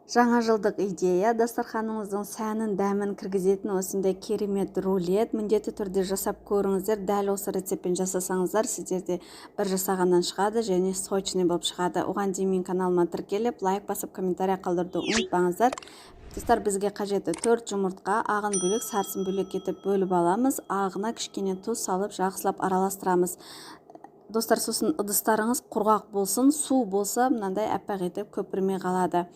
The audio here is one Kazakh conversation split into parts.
Жаңа жылдық идея дастарханыңыздың сәнін дәмін кіргізетін осындай керемет рулет міндетті түрде жасап көріңіздер. Дәл осы рецептпен жасасаңыздар сіздерде бір жасағаннан шығады және сочный болып шығады. Оған дейін мен каналыма тіркеліп лайк басып комментарий қалдыруды ұмытпаңыздар. Достар, бізге қажетті 4 жұмыртқа, ағын бөлек сарысын бөлек етіп бөліп аламыз. Ағына кішкене тұз салып жақсылап араластырамыз. Достар, сосын ыдыстарыңыз құрғақ болсын, су болса мынандай әппақ етіп көпірмей қалады.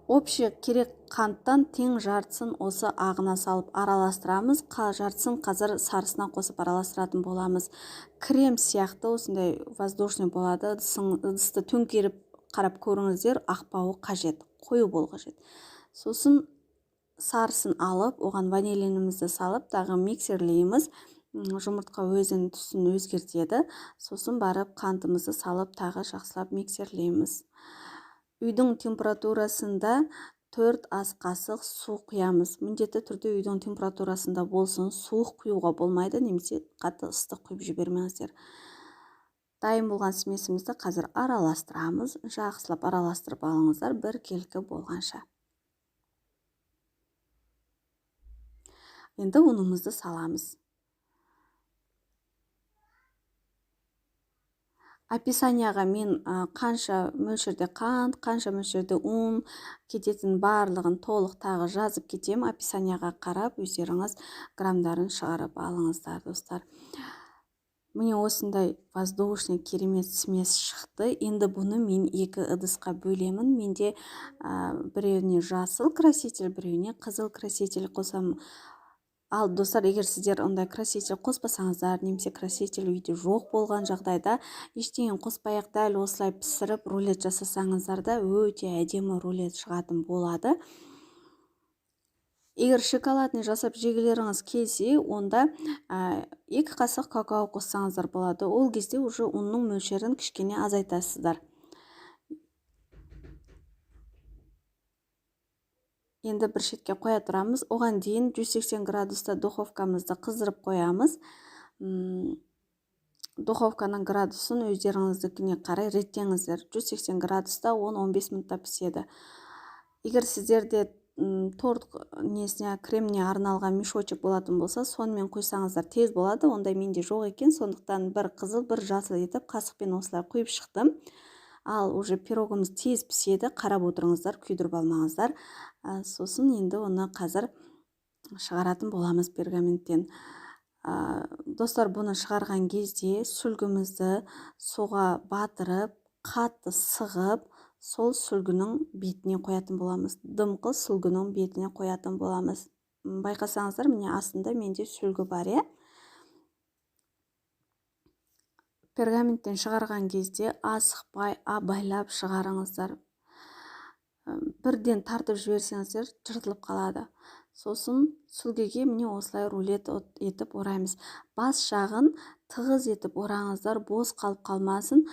Общий керек қанттан тең жартысын осы ағына салып араластырамыз. Жартысын қазір сарысына қосып араластыратын боламыз. Крем сияқты осындай воздушный болады. Ыдысты төңкеріп қарап көріңіздер, ақпауы қажет, қою болу қажет. Сосын сарысын алып, оған ванилинімізді салып, тағы миксерлейміз. Жұмыртқа өзінің түсін өзгертеді. Сосын барып қантымызды салып, тағы жақсылап миксерлейміз. Үйдің температурасында 4 ас қасық су құямыз. Міндетті түрде үйдің температурасында болсын, суық құюға болмайды, немесе қатты ыстық құйып жібермеңіздер. Дайын болған смесімізді қазір араластырамыз. Жақсылап араластырып алыңыздар, бір келкі болғанша. Енді ұнымызды саламыз. Описанияға мен қанша мөлшерде қант, қанша мөлшерде ұн кететін барлығын толық тағы жазып кетем. Описанияға қарап, өздеріңіз грамдарын шығарып алыңыздар, достар. Міне осындай воздушный керемет смес шықты. Енді бұны мен 2 ыдысқа бөлемін. Менде біреуіне жасыл краситель, біреуіне қызыл краситель қосам. Ал достар, егер сіздер ондай краситель қоспасаңыздар, немесе краситель үйде жоқ болған жағдайда, ештеңе қоспай-ақ дәл осылай пісіріп рулет жасасаңыздар да өте әдемі рулет шығатын болады. Егер шоколадный жасап жегілеріңіз келсе, онда 2 қасық какао қоссаңыздар болады. Ол кезде уже ұнның мөлшерін кішкене азайтасыздар. Енді бір шетке қоя тұрамыз. Оған дейін 180 градуста духовкамызды қыздырып қоямыз. Духовканың градусын өздеріңіздікіне қарай реттеңіздер. 180 градуста 10-15 минутта піседі. Егер сіздерде торт креміне арналған мешочек болатын болса, сонымен қойсаңыздар тез болады. Ондай менде жоқ екен, сондықтан бір қызыл, бір жасыл етіп қасықпен осылай құйып шықтым. Ал уже пирогымыз тез піседі, қарап отырыңыздар, күйдіріп алмаңыздар. Сосын енді оны қазір шығаратын боламыз пергаменттен. Достар, бұны шығарған кезде сүлгімізді суға батырып, қатты сығып, сол сүлгінің бетіне қоятын боламыз. Дымқыл сүлгінің бетіне қоятын боламыз. Байқасаңыздар, міне астында менде сүлгі бар, е. Пергаменттен шығарған кезде асықпай, абайлап шығарыңыздар. Бірден тартып жіберсеңіздер, жыртылып қалады. Сосын сүлгеге міне осылай рулет етіп ораймыз. Бас жағын тығыз етіп ораңыздар, бос қалып қалмасын.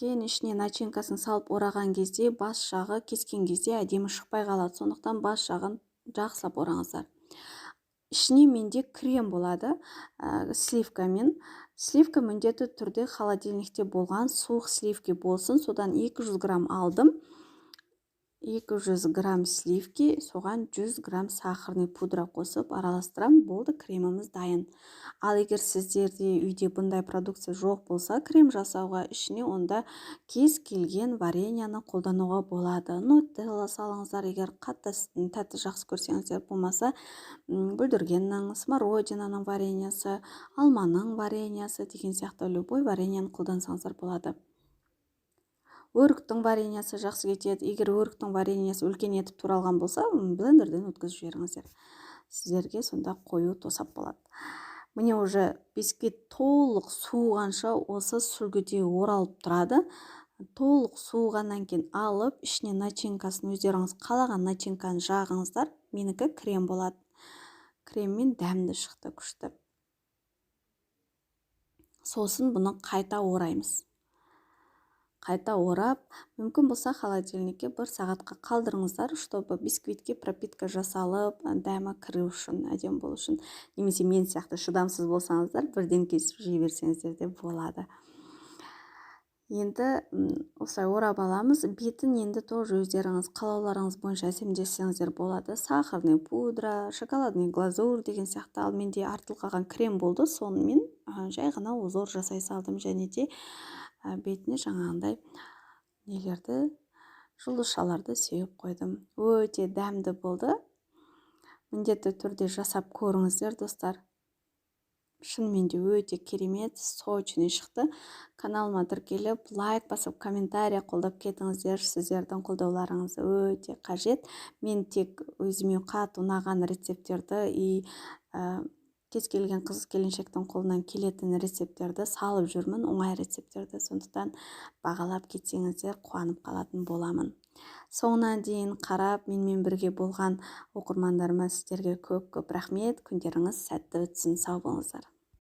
Кейін ішіне начинкасын салып ораған кезде, бас жағы кескен кезде әдемі шықпай қалады. Сондықтан бас жағын жақсылап ораңыздар. Ішіне менде крем болады, сливкамен. Сливка міндетті түрде холодильникте болған суық сливки болсын. Содан 200 грамм алдым. 200 грамм сливки, соған 100 грамм сахарный пудра қосып араластырам, болды, креміміз дайын. Ал егер сіздерде үйде бұндай продукция жоқ болса, крем жасауға ішіне онда кез келген вареньяны қолдануға болады. Нутелла салыңыздар, егер қатты тәтті жақсы көрсеңіздер, болмаса бүлдіргеннің, смородинаның вареньясы, алманың вареньясы деген сияқты любой вареньяны қолдансаңыздар болады. Өріктің вареньясы жақсы кетеді. Егер өріктің вареньясы үлкен етіп туралған болса, блендерден өткізіп жіберіңіздер. Сіздерге сонда қою тосап болады. Міне уже бисквит толық суығанша осы сүлгіде оралып тұрады. Толық суығаннан кейін алып, ішіне начинкасын өздеріңіз қалаған начинканы жағыңыздар. Менікі крем болады. Креммен дәмді шықты, күшті. Сосын бұны қайта ораймыз. Қайта орап, мүмкін болса холодильникке 1 сағатқа қалдырыңыздар, чтобы бисквитке пропитка жасалып, дәмі кіру үшін, әдем болу үшін. Немесе мен сияқты шыдамсыз болсаңыздар, бірден кесіп жей берсеңіздер де болады. Енді осылай орап аламыз. Бетін енді тоже өздеріңіз қалауларыңыз бойынша әсемдесеңіздер болады. Сахарный пудра, шоколадный глазурь деген сияқты. Ал менде артылып қалған крем болды, сонымен жай ғана узор жасай салдым, және де бетіне жаңағындай нелерді, жұлдызшаларды сеуіп қойдым. Өте дәмді болды. Міндетті түрде жасап көріңіздер, достар. Шынымен де өте керемет, сочный шықты. Каналыма тіркеліп, лайк басып, комментария қолдап кетіңіздер. Сіздердің қолдауларыңыз өте қажет. Мен тек өзіме қатты ұнаған рецепттерді кез келген қыз келіншектің қолынан келетін рецепттерді салып жүрмін, оңай рецепттерді. Сондықтан бағалап кетсеңіздер қуанып қалатын боламын. Соңына дейін қарап, менімен бірге болған оқырмандарыма сіздерге көп рахмет. Күндеріңіз сәтті өтсін, сау болыңыздар.